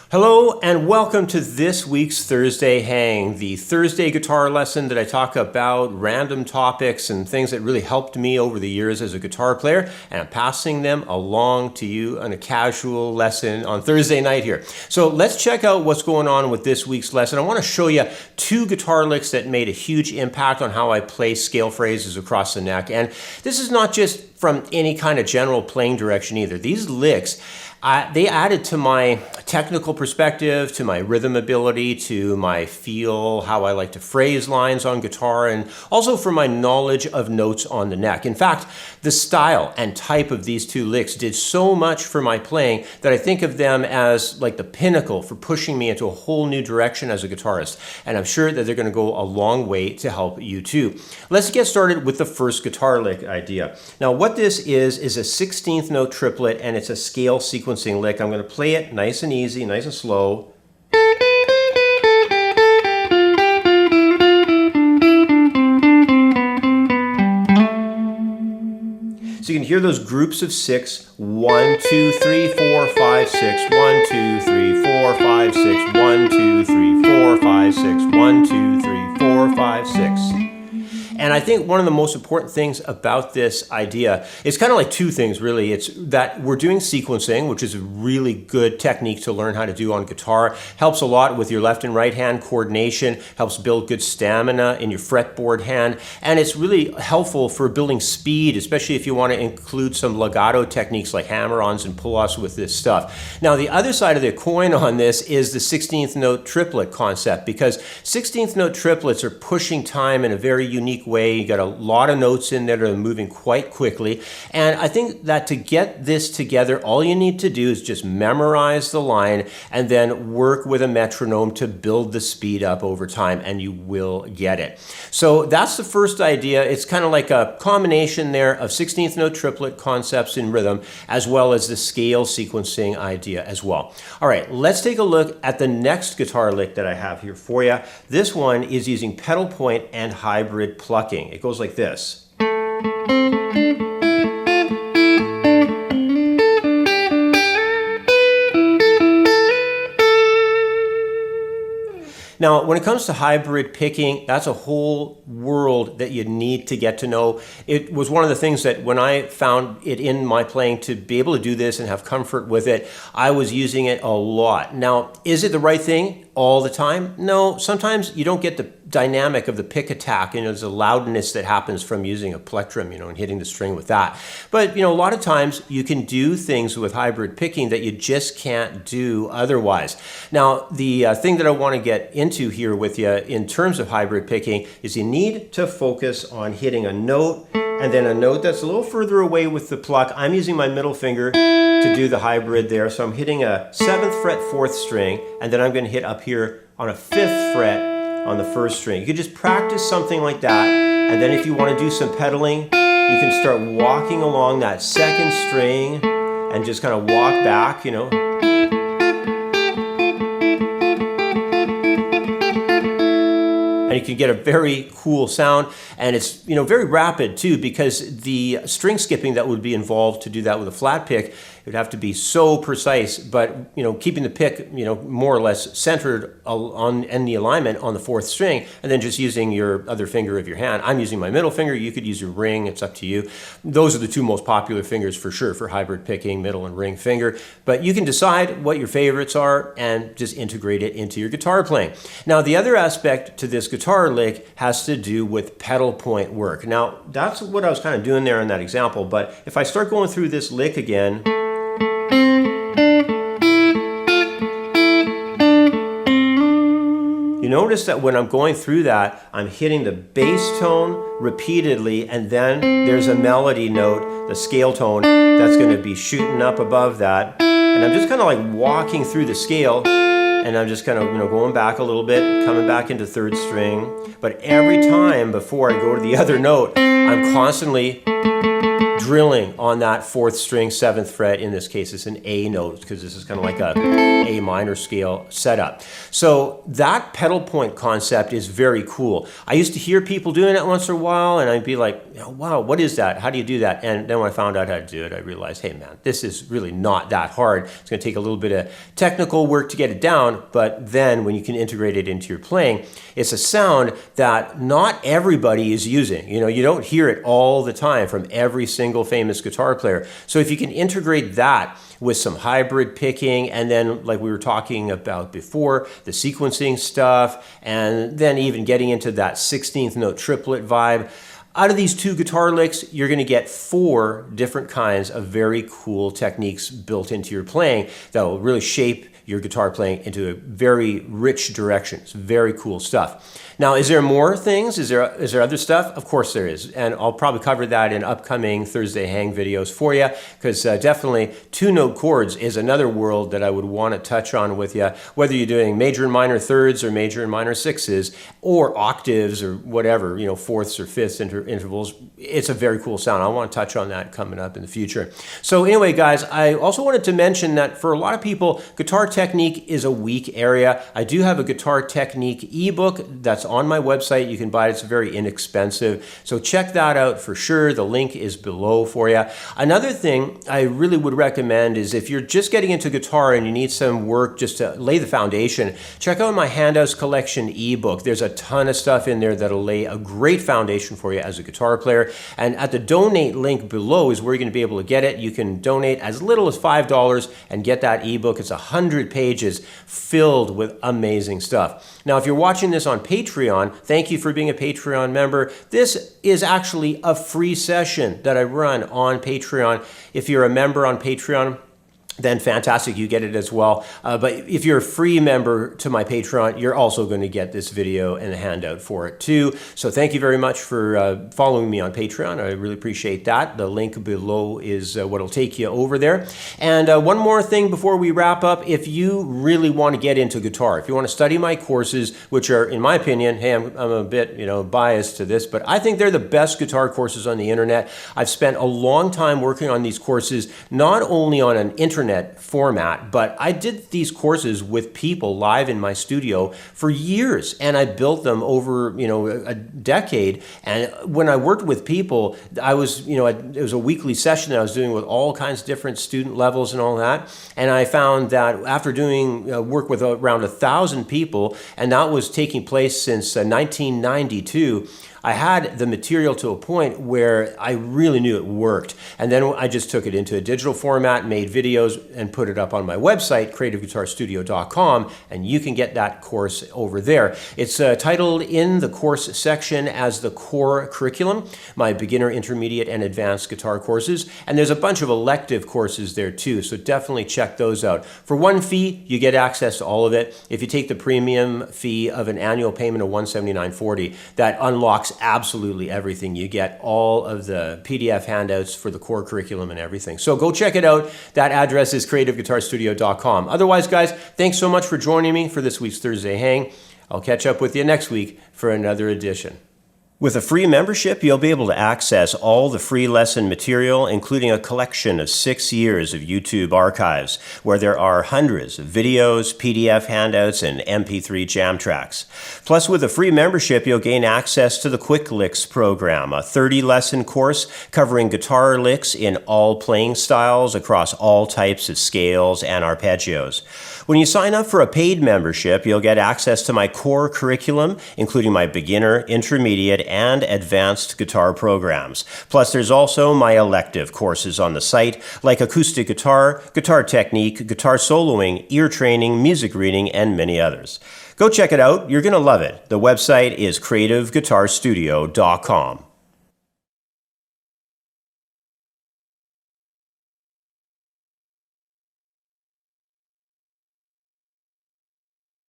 Hello and welcome to this week's Thursday Hang, the Thursday guitar lesson that I talk about random topics and things that really helped me over the years as a guitar player, and I'm passing them along to you on a casual lesson on Thursday night here. So let's check out what's going on with this week's lesson. I want to show you two guitar licks that made a huge impact on how I play scale phrases across the neck. And this is not just from any kind of general playing direction either. These licks, they added to my technical perspective, to my rhythm ability, to my feel, how I like to phrase lines on guitar, and also for my knowledge of notes on the neck. In fact, the style and type of these two licks did so much for my playing that I think of them as like the pinnacle for pushing me into a whole new direction as a guitarist. And I'm sure that they're going to go a long way to help you too. Let's get started with the first guitar lick idea. Now what this is a 16th note triplet, and it's a scale sequencing lick. I'm going to play it nice and easy, nice and slow. So you can hear those groups of 6. 1, 2, 3, 4, 5, 6. 1, 2, 3, 4, 5, 6. 1, 2, 3, 4, 5, 6. 1, 2, 3, 4, 5, 6. And I think one of the most important things about this idea is kind of like two things really. It's that we're doing sequencing, which is a really good technique to learn how to do on guitar. Helps a lot with your left and right hand coordination, helps build good stamina in your fretboard hand, and it's really helpful for building speed, especially if you want to include some legato techniques like hammer-ons and pull-offs with this stuff. Now the other side of the coin on this is the 16th note triplet concept, because 16th note triplets are pushing time in a very unique way. You got a lot of notes in there that are moving quite quickly, and I think that to get this together, all you need to do is just memorize the line and then work with a metronome to build the speed up over time, and you will get it. So that's the first idea. It's kind of like a combination there of 16th note triplet concepts in rhythm as well as the scale sequencing idea as well. All right, let's take a look at the next guitar lick that I have here for you. This one is using pedal point and hybrid plucking. It goes like this. Now, when it comes to hybrid picking, that's a whole world that you need to get to know. It was one of the things that when I found it in my playing to be able to do this and have comfort with it, I was using it a lot. Now, is it the right thing all the time? No, sometimes you don't get the dynamic of the pick attack, there's a loudness that happens from using a plectrum, and hitting the string with that. But, a lot of times you can do things with hybrid picking that you just can't do otherwise. Now, the thing that I want to get into here with you in terms of hybrid picking is you need to focus on hitting a note and then a note that's a little further away with the pluck. I'm using my middle finger to do the hybrid there, so I'm hitting a 7th fret 4th string, and then I'm going to hit up here on a 5th fret on the 1st string. You could just practice something like that, and then if you want to do some pedaling, you can start walking along that 2nd string and just kind of walk back, And you can get a very cool sound, and it's very rapid too, because the string skipping that would be involved to do that with a flat pick, it would have to be so precise, but keeping the pick more or less centered on in the alignment on the 4th string, and then just using your other finger of your hand. I'm using my middle finger. You could use your ring. It's up to you. Those are the two most popular fingers for sure for hybrid picking, middle and ring finger. But you can decide what your favorites are and just integrate it into your guitar playing. Now the other aspect to this guitar lick has to do with pedal point work. Now that's what I was kind of doing there in that example, but if I start going through this lick again, you notice that when I'm going through that, I'm hitting the bass tone repeatedly, and then there's a melody note, the scale tone, that's going to be shooting up above that. And I'm just kind of like walking through the scale, and I'm just kind of going back a little bit, coming back into 3rd string. But every time before I go to the other note, I'm constantly drilling on that 4th string, 7th fret. In this case, it's an A note because this is kind of like a A minor scale setup. So that pedal point concept is very cool. I used to hear people doing it once in a while, and I'd be like, wow, what is that? How do you do that? And then when I found out how to do it, I realized, hey man, this is really not that hard. It's going to take a little bit of technical work to get it down, but then when you can integrate it into your playing, it's a sound that not everybody is using. You know, you don't hear it all the time from every single famous guitar player. So if you can integrate that with some hybrid picking, and then like we were talking about before, the sequencing stuff, and then even getting into that 16th note triplet vibe, out of these 2 guitar licks, you're going to get 4 different kinds of very cool techniques built into your playing that will really shape your guitar playing into a very rich direction. It's very cool stuff. Now, is there more things? Is there other stuff? Of course there is. And I'll probably cover that in upcoming Thursday Hang videos for you, because definitely 2-note chords is another world that I would want to touch on with you, whether you're doing major and minor thirds or major and minor sixes or octaves or whatever, you know, 4ths or 5ths intervals. It's a very cool sound. I want to touch on that coming up in the future. So anyway, guys, I also wanted to mention that for a lot of people, guitar technique is a weak area. I do have a guitar technique ebook that's on my website. You can buy it. It's very inexpensive. So check that out for sure. The link is below for you. Another thing I really would recommend is if you're just getting into guitar and you need some work just to lay the foundation, check out my Handouts Collection ebook. There's a ton of stuff in there that'll lay a great foundation for you as a guitar player. And at the donate link below is where you're going to be able to get it. You can donate as little as $5 and get that ebook. It's 100 pages filled with amazing stuff. Now, if you're watching this on Patreon, thank you for being a Patreon member. This is actually a free session that I run on Patreon. If you're a member on Patreon, then fantastic, you get it as well. But if you're a free member to my Patreon, you're also going to get this video and a handout for it too. So thank you very much for following me on Patreon. I really appreciate that. The link below is what will take you over there. And one more thing before we wrap up, if you really want to get into guitar, if you want to study my courses, which are, in my opinion, hey, I'm a bit, biased to this, but I think they're the best guitar courses on the internet. I've spent a long time working on these courses, not only on an internet format, but I did these courses with people live in my studio for years, and I built them over a decade. And when I worked with people, I was it was a weekly session that I was doing with all kinds of different student levels and all that. And I found that after doing work with around 1,000 people, and that was taking place since 1992, I had the material to a point where I really knew it worked. And then I just took it into a digital format, made videos, and put it up on my website, creativeguitarstudio.com, and you can get that course over there. It's titled in the course section as the core curriculum, my beginner, intermediate, and advanced guitar courses. And there's a bunch of elective courses there too, so definitely check those out. For one fee, you get access to all of it. If you take the premium fee of an annual payment of $179.40, that unlocks absolutely everything. You get all of the PDF handouts for the core curriculum and everything. So go check it out. That address is creativeguitarstudio.com. Otherwise, guys, thanks so much for joining me for this week's Thursday Hang. I'll catch up with you next week for another edition. With a free membership, you'll be able to access all the free lesson material, including a collection of 6 years of YouTube archives, where there are hundreds of videos, PDF handouts, and MP3 jam tracks. Plus, with a free membership, you'll gain access to the Quick Licks program, a 30-lesson course covering guitar licks in all playing styles across all types of scales and arpeggios. When you sign up for a paid membership, you'll get access to my core curriculum, including my beginner, intermediate, and advanced guitar programs. Plus, there's also my elective courses on the site, like acoustic guitar, guitar technique, guitar soloing, ear training, music reading, and many others. Go check it out. You're going to love it. The website is creativeguitarstudio.com.